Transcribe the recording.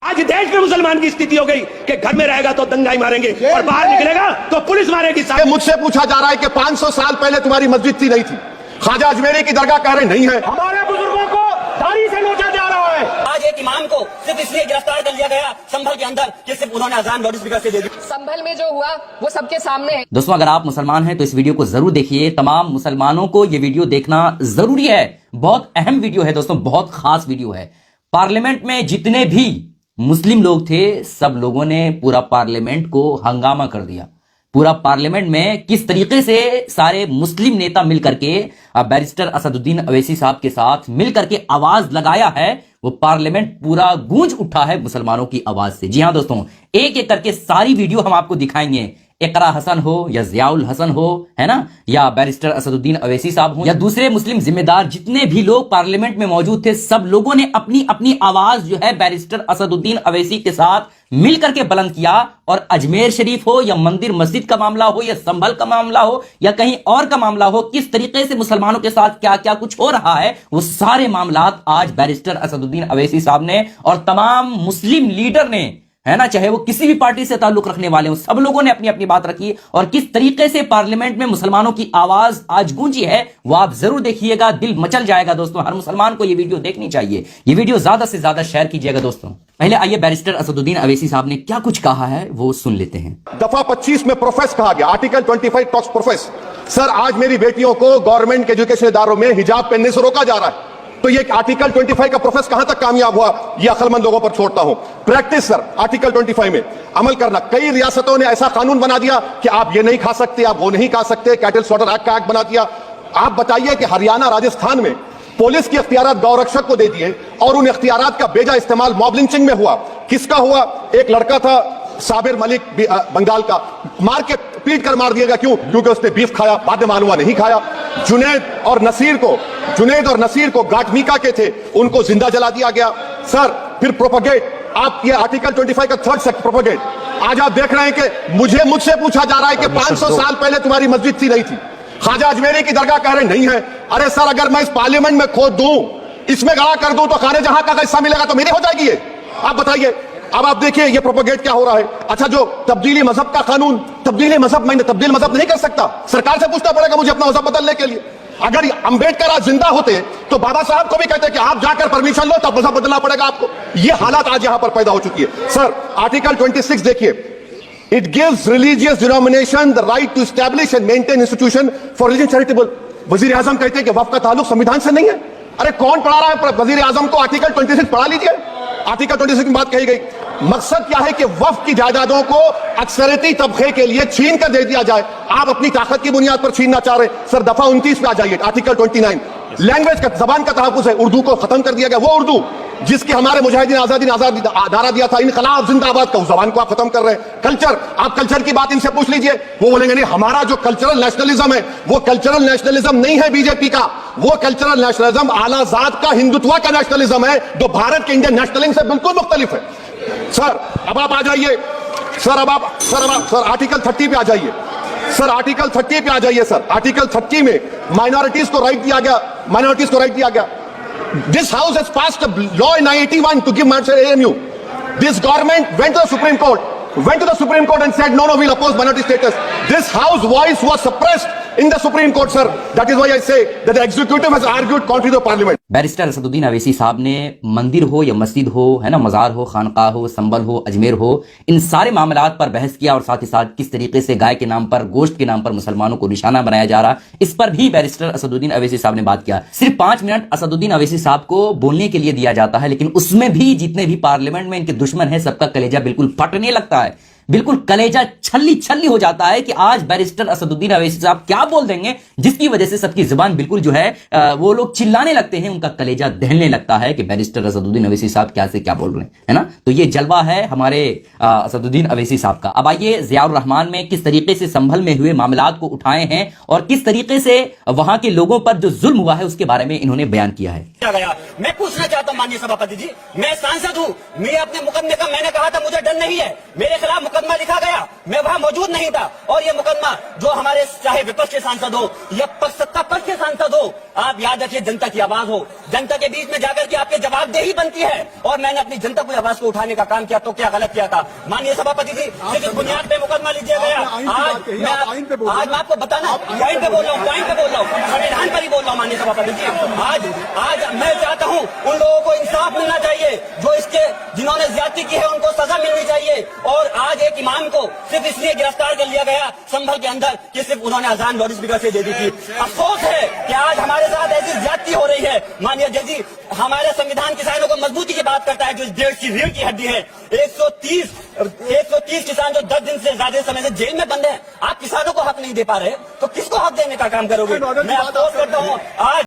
आज देश में मुसलमान की स्थिति हो गई कि घर में रहेगा तो दंगाई मारेंगे और बाहर निकलेगा तो पुलिस मारेगी। मुझसे पूछा जा रहा है कि 500 साल पहले तुम्हारी मस्जिद थी नहीं थी। ख्वाजा अजमेरी की दरगाह कह रहे नहीं है। हमारे बुजुर्गों को दाढ़ी से नोचा जा रहा है। आज एक इमाम को सिर्फ इसलिए गिरफ्तार कर लिया गया संभल के अंदर कि सिर्फ उन्होंने अजान लाउड स्पीकर से दे दी। संभल में जो हुआ वो सबके सामने है। दोस्तों, अगर आप मुसलमान हैं तो इस वीडियो को जरूर देखिए। तमाम मुसलमानों को ये वीडियो देखना जरूरी है। बहुत अहम वीडियो है दोस्तों, बहुत खास वीडियो है। पार्लियामेंट में जितने भी मुस्लिम लोग थे, सब लोगों ने पूरा पार्लियामेंट को हंगामा कर दिया। पूरा पार्लियामेंट में किस तरीके से सारे मुस्लिम नेता मिलकर के बैरिस्टर असदुद्दीन अवैसी साहब के साथ मिलकर के आवाज लगाया है, वो पार्लियामेंट पूरा गूंज उठा है मुसलमानों की आवाज से। जी हां दोस्तों, एक एक करके सारी वीडियो हम आपको दिखाएंगे। इकरा हसन हो या जियाउल हसन हो, है ना, या बैरिस्टर असदुद्दीन अवैसी साहब हो या दूसरे मुस्लिम जिम्मेदार जितने भी लोग पार्लियामेंट में मौजूद थे, सब लोगों ने अपनी अपनी आवाज जो है बैरिस्टर असदुद्दीन अवैसी के साथ मिलकर के बुलंद किया। और अजमेर शरीफ हो या मंदिर मस्जिद का मामला हो या संभल का मामला हो या कहीं और का मामला हो, किस तरीके से मुसलमानों के साथ क्या क्या कुछ हो रहा है, वो सारे मामलात आज बैरिस्टर असदुद्दीन अवैसी साहब ने और तमाम मुस्लिम लीडर ने, है ना, चाहे वो किसी भी पार्टी से ताल्लुक रखने वाले हो, सब लोगों ने अपनी अपनी बात रखी। और किस तरीके से पार्लियामेंट में मुसलमानों की आवाज आज गूंजी है, वो आप जरूर देखिएगा। दिल मचल जाएगा दोस्तों। हर मुसलमान को ये वीडियो देखनी चाहिए। ये वीडियो ज्यादा से ज्यादा शेयर कीजिएगा दोस्तों। पहले आइए बैरिस्टर असदुद्दीन अवैसी साहब ने क्या कुछ कहा है वो सुन लेते हैं। दफा 25 में प्रोफेस कहा गया, आर्टिकल 25 टॉक्स प्रोफेस। सर, आज मेरी बेटियों को गवर्नमेंट के एजुकेशन इदारों में हिजाब पहनने से रोका जा रहा है, तो ये आर्टिकल 25 का प्रोफेस कहां तक कामयाब हुआ, ये अक्लमंद लोगों पर छोड़ता हूं। प्रैक्टिस सर, आर्टिकल 25 में अमल करना। कई रियासतों ने ऐसा कानून बना दिया कि आप ये नहीं खा सकते, आप वो नहीं खा सकते, कैटल स्लॉटर एक्ट का एक्ट बना दिया। आप बताइए कि हरियाणा, राजस्थान में पुलिस की इख्तियारात गौरक्षक को दे दिए और उन इख्तियारात का बेजा इस्तेमाल मॉब लिंचिंग में हुआ। किसका हुआ? एक लड़का था साबिर मलिक बंगाल का, मार के पीट कर मार दिया गया। क्यों? क्योंकि उसने बीफ खाया, बाद में मालूम हुआ नहीं खाया। जुनैद और नसीर को गाटमीका के थे, उनको जिंदा जला दिया गया। सर, फिर प्रोपगेट, आप ये आर्टिकल 25 का थर्ड सेक्शन प्रोपगेट। आज आप देख रहे हैं कि मुझसे पूछा जा रहा है कि 500 साल पहले तुम्हारी मस्जिद थी नहीं थी। ख्वाजा अजमेरी की दरगाह कह रहे नहीं है। अरे सर, अगर मैं इस पार्लियामेंट में खोद दूं, इसमें गड़ा कर दूं, तो खाने जहां का हिस्सा मिलेगा तो मेरी हो जाएगी ये। आप बताइए। अब आप देखिए ये प्रोपोगेट क्या हो रहा है। अच्छा, जो तब्दीली मजहब का कानून, तब्दीली मजहब, मैं तब्दील मजहब नहीं कर सकता, सरकार से पूछना पड़ेगा मुझे अपना मजहब बदलने के लिए। अगर अंबेडकर आज जिंदा होते तो बाबा साहब को भी कहते कि आप जाकर परमिशन लो, तब मजहब बदलना पड़ेगा आपको। ये हालात आज यहां पर पैदा हो चुकी है। सर, आर्टिकल 26 देखिए, it gives religious denomination the right to establish and maintain institution for religion charitable. वजीर आजम कहते हैं कि वक्फ का ताल्लुक संविधान से नहीं है। अरे कौन पढ़ा रहा है वजीर आजम को? आर्टिकल 26 पढ़ा लीजिए। आर्टिकल 26 की बात कही गई। मकसद क्या है कि वक्फ की जायदादों को अक्सरियती तबके के लिए छीन कर दे दिया जाए। आप अपनी ताकत की बुनियाद पर छीनना चाह रहे हैं। सर, दफा 29 पे आ जाइए, आर्टिकल 29। लैंग्वेज का, जबान का तहफ्फुज़ है। उर्दू को खत्म कर दिया गया। वो उर्दू जिसके हमारे मुजाहिदीन आजादी नारा दिया था, इनकलाब जिंदाबाद का, उस जबान को आप खत्म कर रहे हैं। कल्चर, आप कल्चर की बात इनसे पूछ लीजिए, वो बोलेंगे नहीं, हमारा जो कल्चरल नेशनलिज्म है वो कल्चरल नेशनलिज्म नहीं है बीजेपी का। वो कल्चरल नेशनलिज्म आला जात का, हिंदुत्व का नेशनलिज्म है, जो भारत के इंडियन नेशनलिज्म से बिल्कुल मुख्तलिफ है। सर, अब आप आ जाइए। सर, आर्टिकल 30 पे आ जाइए। सर, आर्टिकल 30 पे आ जाइए। सर, आर्टिकल 30 में माइनॉरिटीज को राइट दिया गया। This house has passed a law in 1981 to give minority AMU. This government went to the Supreme Court and said, no, we'll oppose minority status. This house voice was suppressed in the Supreme Court, sir. That is why I say that the executive has argued contrary to parliament. Barrister Asaduddin Owaisi साहब ने मंदिर हो या मस्जिद हो, है ना, मजार हो, खानका हो, संबल हो, अजमेर हो, इन सारे मामलात पर बहस किया और साथ ही साथ किस तरीके से गाय के नाम पर, गोश्त के नाम पर मुसलमानों को निशाना बनाया जा रहा, इस पर भी बैरिस्टर असदुद्दीन अवैसी साहब ने बात किया। सिर्फ 5 मिनट असदुद्दीन अवैसी साहब को बोलने के लिए दिया जाता है, लेकिन उसमें भी जितने भी पार्लियामेंट में इनके दुश्मन है, सबका कलेजा बिल्कुल फटने लगता है। बिल्कुल कलेजा छल्ली हो जाता है कि आज बैरिस्टर असदुद्दीन अवैसी साहब क्या बोल देंगे, जिसकी वजह से सबकी जुबान बिल्कुल जो है वो लोग चिल्लाने लगते हैं, उनका कलेजा दहलने लगता है कि बैरिस्टर असदुद्दीन अवैसी साहब क्या से क्या बोल रहे हैं, है ना। तो ये जलवा है हमारे असदुद्दीन अवैसी साहब का। अब आइए जियाउर रहमान में किस तरीके से संभल में हुए मामलात को उठाए हैं और किस तरीके से वहां के लोगों पर जो जुल्म हुआ है उसके बारे में इन्होंने बयान किया है। मैं पूछना चाहता हूं माननीय सभापति जी, मैं सांसद हूं, मैं अपने मुकदमे का, मैंने कहा था मुझे डर नहीं है, मेरे खिलाफ मुकदमा लिखा गया, मैं वहां मौजूद नहीं था। और ये मुकदमा जो हमारे चाहे विपक्ष के सांसद हो या सत्ता पक्ष के सांसद हो, आप याद रखिए जनता की आवाज हो, जनता के बीच में जाकर के आपके जवाबदेही बनती है। और मैंने अपनी जनता की आवाज को उठाने का काम किया, तो क्या गलत किया था? माननीय सभापति जी, जिस बुनियाद पे मुकदमा लीजिए गया, आज मैं आपको बताना, पॉइंट पे बोल रहा हूँ, संविधान पर ही बोल रहा हूँ माननीय सभापति जी। आज मैं चाहता हूँ उन लोगों को इंसाफ मिलना चाहिए जो इसके जिन्होंने ज्यादती की है, उनको सजा मिलनी चाहिए। और आज एक इमाम को सिर्फ इसलिए गिरफ्तार कर लिया गया संभल के अंदर कि सिर्फ उन्होंने अजान लाउड स्पीकर से दे दी थी। अफसोस है कि आज हमारे साथ ऐसी ज्यादती हो रही है। माननीय जज जी, हमारे संविधान किसानों को मजबूती की बात करता है, जो इस देश की रीढ़ की हड्डी है। 130 किसान जो 10 दिन से ज्यादा समय से जेल में बंद हैं, आप किसानों को हक नहीं दे पा रहे, तो किसको हक देने का काम करोगे? मैं अफसोस करता हूँ आज